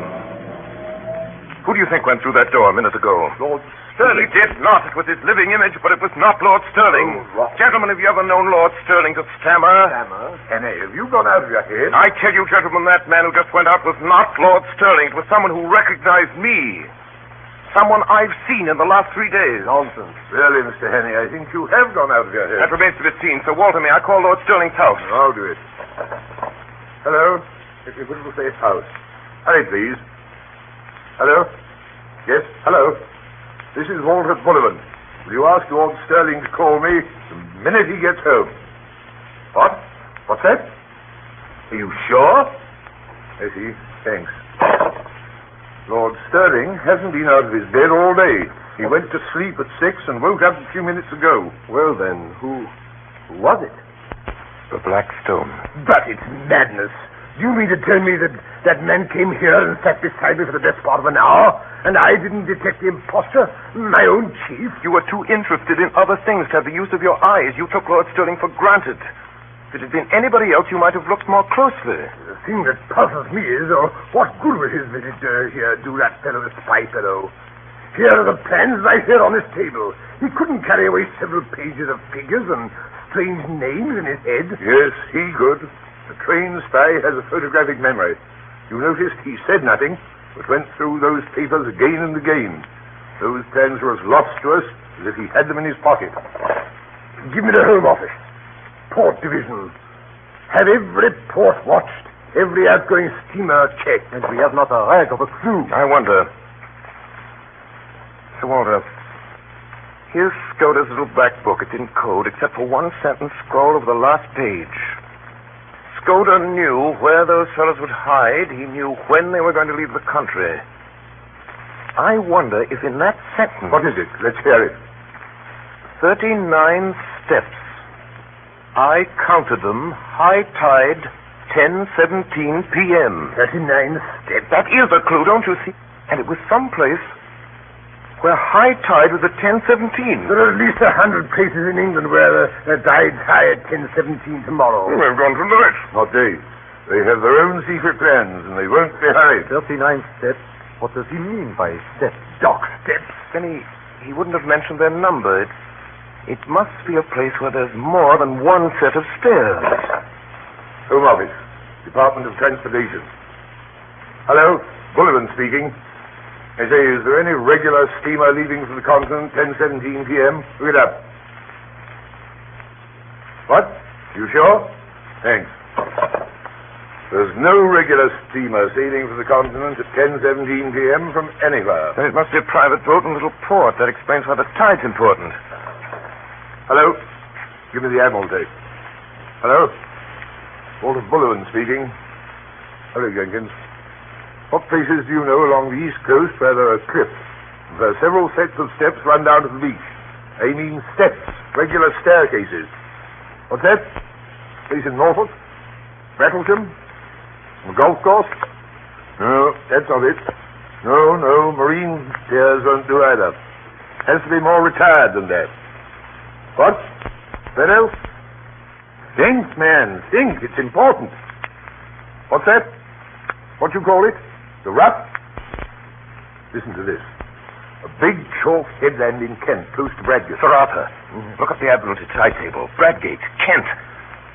who do you think went through that door a minute ago? Lord Stirling. He did not. It was his living image, but it was not Lord Stirling. Oh, right. Gentlemen, have you ever known Lord Stirling to stammer? Stammer? Henry, have you gone out of your head? I tell you, gentlemen, that man who just went out was not Lord Stirling. It was someone who recognized me. Someone I've seen in the last 3 days. Nonsense. Really, Mr. Henry, I think you have gone out of your head. That remains to be seen. So, Walter, may I call Lord Stirling's house? I'll do it. Hello? If you couldn't say house. Hurry, please. Hello? Yes, hello. This is Walter Bullivant. Will you ask Lord Stirling to call me the minute he gets home? What? What's that? Are you sure? I see. Thanks. Lord Stirling hasn't been out of his bed all day. He went to sleep at 6 and woke up a few minutes ago. Well, then, who was it? The Black Stone. But it's madness. Do you mean to tell me that that man came here and sat beside me for the best part of an hour, and I didn't detect the impostor, my own chief? You were too interested in other things to have the use of your eyes. You took Lord Stirling for granted. If it had been anybody else, you might have looked more closely. The thing that puzzles me is, what good will his visit here do that fellow, the spy fellow? Here are the plans right here on this table. He couldn't carry away several pages of figures and strange names in his head. Yes, he could. The trained spy has a photographic memory. You noticed he said nothing, but went through those papers again and again. Those plans were as lost to us as if he had them in his pocket. Give me the Home Office. Port Division. Have every port watched, every outgoing steamer checked. And we have not a rag of a clue. I wonder. Sir Walter, here's Scoter's little black book. It's in code, except for one sentence scrawled over the last page. Scoter knew where those fellows would hide. He knew when they were going to leave the country. I wonder if in that sentence... What is it? Let's hear it. 39 steps. I counted them. High tide, 10:17 p.m. 39 steps. That is a clue, don't you see? And it was someplace where high tide was at 10:17. There are at least 100 places in England where the tide's high at 10:17 tomorrow. Well, they've gone tonight. Not they. They have their own secret plans, and they won't be hurried. 39 steps? What does he mean by steps? Dock steps. Then he wouldn't have mentioned their number. It must be a place where there's more than one set of stairs. Home Office, Department of Transportation. Hello, Bullivan speaking. I say, is there any regular steamer leaving from the continent 10:17 p.m.? Look it up. What? You sure? Thanks. There's no regular steamer sailing from the continent at 10:17 p.m. from anywhere. Then it must be a private boat and a little port. That explains why the tide's important. Hello? Give me the Admiralty. Hello? Walter Bullivan speaking. Hello, Jenkins. What places do you know along the east coast where there are cliffs? There are several sets of steps run down to the beach. I mean steps, regular staircases. What's that? Place in Norfolk? Battlesham? A golf course? No, that's not it. No, marine piers won't do either. Has to be more retired than that. What? That else? Think, man, think. It's important. What's that? What you call it? The Ruff? Listen to this. A big chalk headland in Kent, close to Bradgate. Sir Arthur, look up the Admiralty tide table. Bradgate, Kent.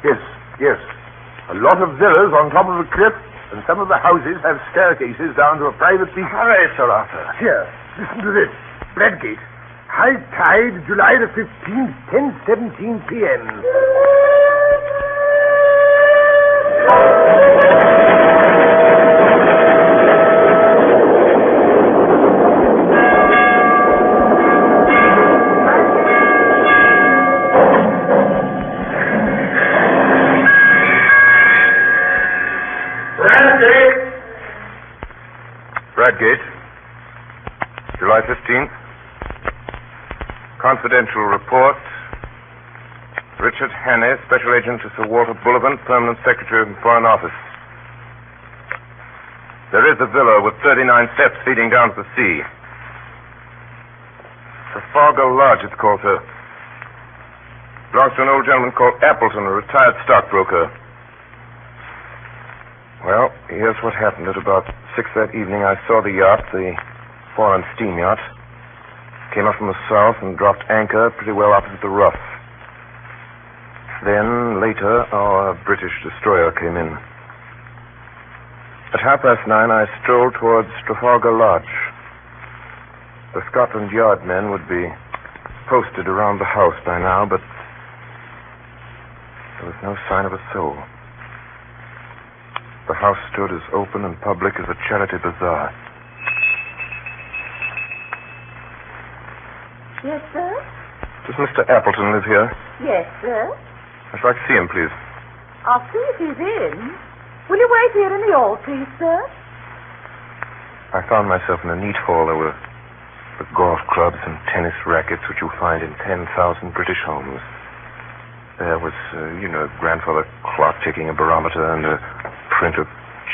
Yes. A lot of villas on top of a cliff, and some of the houses have staircases down to a private beach. Hurry, Sir Arthur. Here, listen to this. Bradgate. High tide, July the 15th, 10:17 p.m. Bradgate, July 15th. Confidential report. Richard Hannay, Special Agent to Sir Walter Bullivan, Permanent Secretary of the Foreign Office. There is a villa with 39 steps leading down to the sea. Trafalgar Lodge, it's called, sir. Belongs to an old gentleman called Appleton, a retired stockbroker. Well, here's what happened. At about 6 that evening, I saw the yacht, the foreign steam yacht. Came up from the south and dropped anchor pretty well opposite the Ruff. Then, later, our British destroyer came in. At 9:30, I strolled towards Trafalgar Lodge. The Scotland Yard men would be posted around the house by now, but there was no sign of a soul. The house stood as open and public as a charity bazaar. Yes, sir? Does Mr. Appleton live here? Yes, sir. I'd like to see him, please. I'll see if he's in. Will you wait here in the hall, please, sir? I found myself in a neat hall. There were the golf clubs and tennis rackets which you find in 10,000 British homes. There was, grandfather clock ticking a barometer and a print of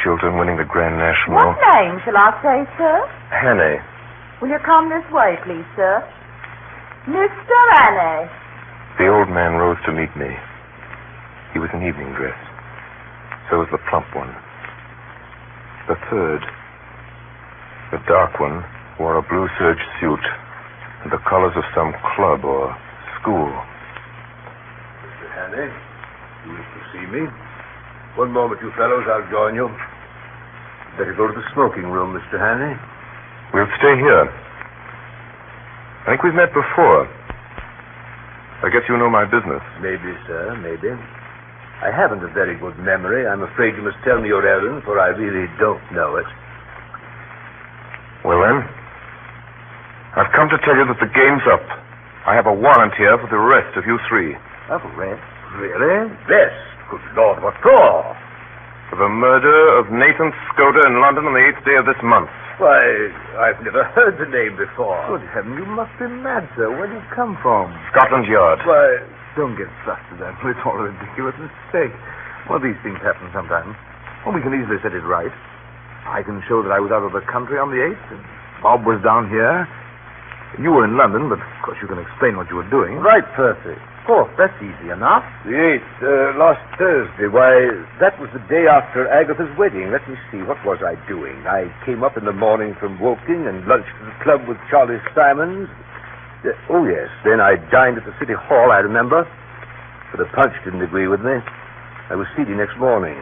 children winning the Grand National. What name shall I say, sir? Hannay. Will you come this way, please, sir? Mr. Hannay. The old man rose to meet me. He was in evening dress. So was the plump one. The third, the dark one, wore a blue serge suit and the colors of some club or school. Mr. Hannay, you wish to see me? One moment, you fellows, I'll join you. Better go to the smoking room, Mr. Hannay. We'll stay here. I think we've met before. I guess you know my business. Maybe, sir, maybe. I haven't a very good memory. I'm afraid you must tell me your errand, for I really don't know it. Well, then, I've come to tell you that the game's up. I have a warrant here for the arrest of you three. Arrest? Really? Best. Good Lord, what for? For the murder of Nathan Skoda in London on the 8th day of this month. Why, I've never heard the name before. Good heaven, you must be mad, sir. Where did you come from? Scotland Yard. Why, Don't get flustered, Uncle. It's all a ridiculous mistake. Well, these things happen sometimes. Well, we can easily set it right. I can show that I was out of the country on the 8th, and Bob was down here. You were in London, but of course you can explain what you were doing. Right, Percy. Of course, that's easy enough. The 8th, last Thursday. Why, that was the day after Agatha's wedding. Let me see, what was I doing? I came up in the morning from Woking and lunched at the club with Charlie Simons. Oh, yes, then I dined at the City Hall, I remember. But the punch didn't agree with me. I was seedy next morning.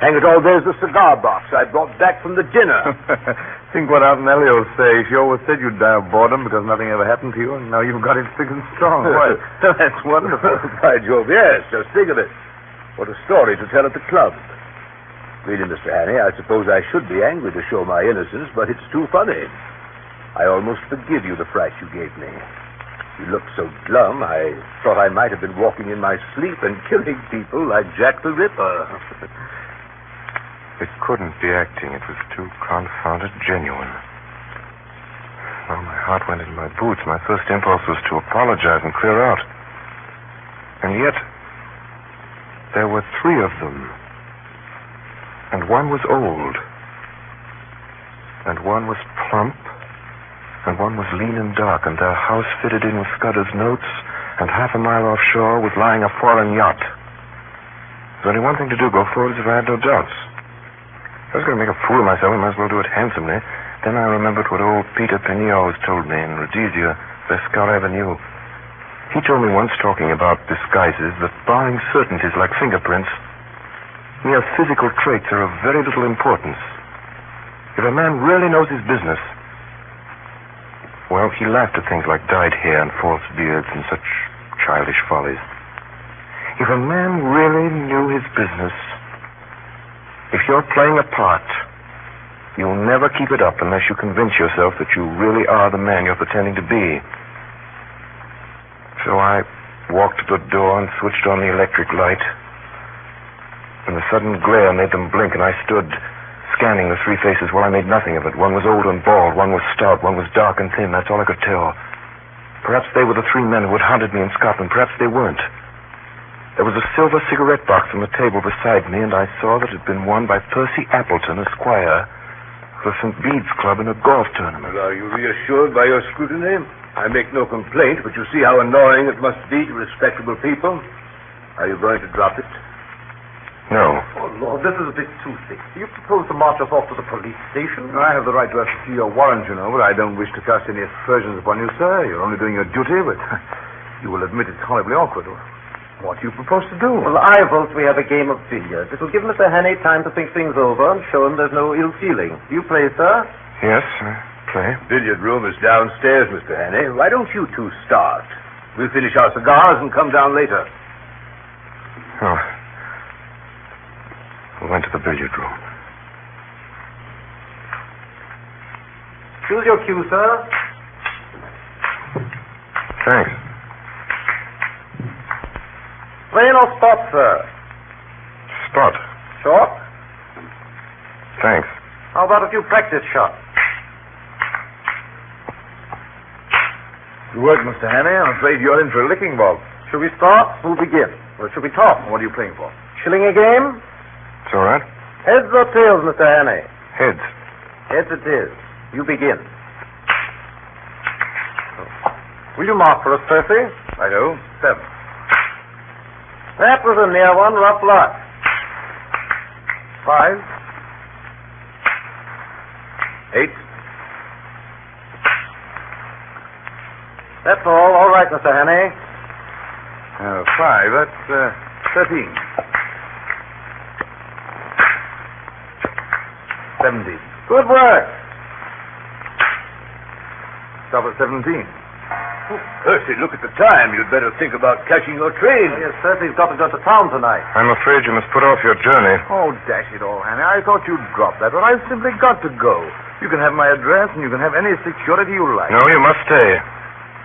Hang it all, there's the cigar box I brought back from the dinner. Think what Aunt Nellie will say. She always said you'd die of boredom because nothing ever happened to you, and now you've got it thick and strong. Why, that's wonderful. By Jove, yes, just think of it. What a story to tell at the club. Really, Mr. Hannay, I suppose I should be angry to show my innocence, but it's too funny. I almost forgive you the fright you gave me. You looked so glum, I thought I might have been walking in my sleep and killing people like Jack the Ripper. It couldn't be acting. It was too confounded genuine. Oh, my heart went into my boots. My first impulse was to apologize and clear out. And yet, there were 3 of them. And one was old. And one was plump. And one was lean and dark. And their house fitted in with Scudder's notes. And half a mile offshore was lying a foreign yacht. There's only one thing to do, go forward as if I had no doubts. I was going to make a fool of myself. I might as well do it handsomely. Then I remembered what old Peter Peniot told me in Rhodesia, Vescal Avenue. He told me once, talking about disguises, that barring certainties like fingerprints, mere physical traits are of very little importance. If a man really knows his business, well, he laughed at things like dyed hair and false beards and such childish follies. If a man really knew his business, if you're playing a part, you'll never keep it up unless you convince yourself that you really are the man you're pretending to be. So I walked to the door and switched on the electric light. And the sudden glare made them blink, and I stood scanning the 3 faces. Well, I made nothing of it. One was old and bald, one was stout, one was dark and thin. That's all I could tell. Perhaps they were the 3 men who had hunted me in Scotland. Perhaps they weren't. There was a silver cigarette box on the table beside me, and I saw that it had been won by Percy Appleton, Esquire, of the St. Bede's Club in a golf tournament. Well, are you reassured by your scrutiny? I make no complaint, but you see how annoying it must be to respectable people. Are you going to drop it? No. Oh, Lord, this is a bit too thick. Do you propose to march us off to the police station? I have the right to ask to see your warrant, you know, but I don't wish to cast any aspersions upon you, sir. You're only doing your duty, but you will admit it's horribly awkward. What do you propose to do? Well, I vote we have a game of billiards. It will give Mr. Hannay time to think things over and show him there's no ill feeling. Do you play, sir? Yes, I play. Billiard room is downstairs, Mr. Hannay. Why don't you 2 start? We'll finish our cigars and come down later. Oh. We went to the billiard room. Choose your cue, sir. Thanks. Plain or spot, sir? Spot. Short? Thanks. How about a few practice shots? Good work, Mr. Hannay. I'm afraid you're in for a licking, Bob. Should we start? Who'll begin? Or should we talk? What are you playing for? Shilling a game? It's all right. Heads or tails, Mr. Hannay? Heads. Heads it is. You begin. Will you mark for us, Percy? I do. 7. That was a near one. Rough luck. 5. 8. That's all. All right, Mr. Hannay. 5. That's 13. 17. Good work. Stop at 17. Percy, look at the time. You'd better think about catching your train. Yes, Percy's got to go to town tonight. I'm afraid you must put off your journey. Oh, dash it all, Hannay. I thought you'd drop that, but I've simply got to go. You can have my address, and you can have any security you like. No, you must stay.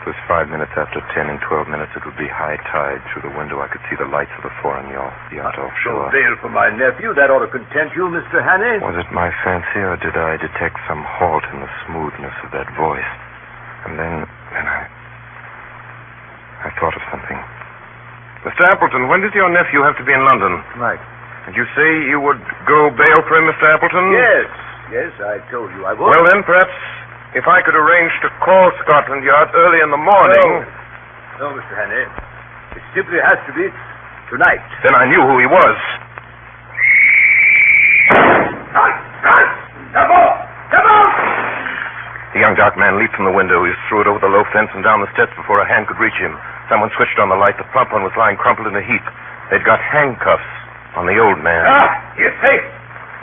It was 5 minutes after 10. In 12 minutes, it would be high tide. Through the window, I could see the lights of the foreign yacht offshore. No bail for my nephew. That ought to content you, Mr. Hannay. Was it my fancy, or did I detect some halt in the smoothness of that voice? And then I thought of something. Mr. Appleton, when did your nephew have to be in London? Tonight. Did you say you would go bail for him, Mr. Appleton? Yes, I told you I would. Well, then, perhaps if I could arrange to call Scotland Yard early in the morning... No, Mr. Hannay. It simply has to be tonight. Then I knew who he was. Come on! The young dark man leaped from the window. He threw it over the low fence and down the steps before a hand could reach him. Someone switched on the light. The plump one was lying crumpled in a heap. They'd got handcuffs on the old man. He's safe.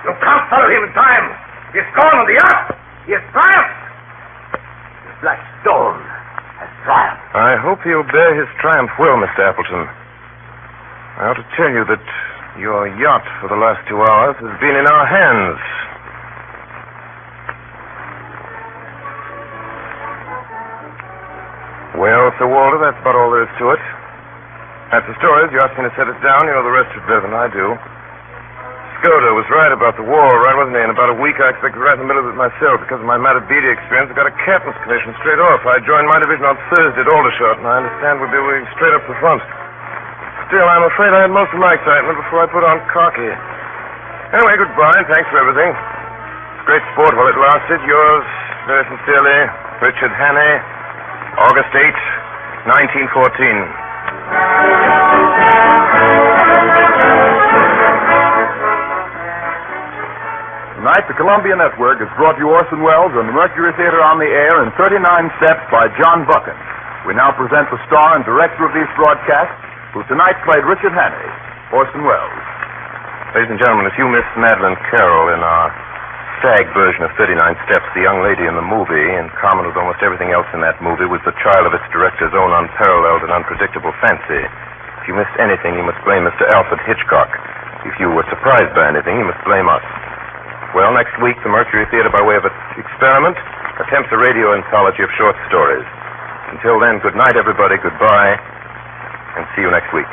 You can't follow him in time. He's gone on the yacht. He has triumphed. The Black Stone has triumphed. I hope he'll bear his triumph well, Mr. Appleton. I ought to tell you that your yacht for the last 2 hours has been in our hands. Well, Sir Walter, that's about all there is to it. That's the stories. You asked me to set it down. You know the rest of it better than I do. Skoda was right about the war, right, wasn't he? In about a week, I expected right in the middle of it myself. Because of my Matabidi experience, I got a captain's commission straight off. I joined my division on Thursday at Aldershot, and I understand we'll be moving straight up the front. Still, I'm afraid I had most of my excitement before I put on khaki. Anyway, goodbye, and thanks for everything. Great sport while it lasted. Yours, very sincerely, Richard Hannay, August 8, 1914. Tonight, the Columbia Network has brought you Orson Welles and the Mercury Theatre on the air in 39 steps by John Buchan. We now present the star and director of these broadcasts, who tonight played Richard Hannay, Orson Welles. Ladies and gentlemen, if you missed Madeline Carroll in our stag version of 39 Steps, the young lady in the movie, in common with almost everything else in that movie, was the child of its director's own unparalleled and unpredictable fancy. If you missed anything, you must blame Mr. Alfred Hitchcock. If you were surprised by anything, you must blame us. Well, next week, the Mercury Theatre, by way of an experiment, attempts a radio anthology of short stories. Until then, good night, everybody, goodbye, and see you next week.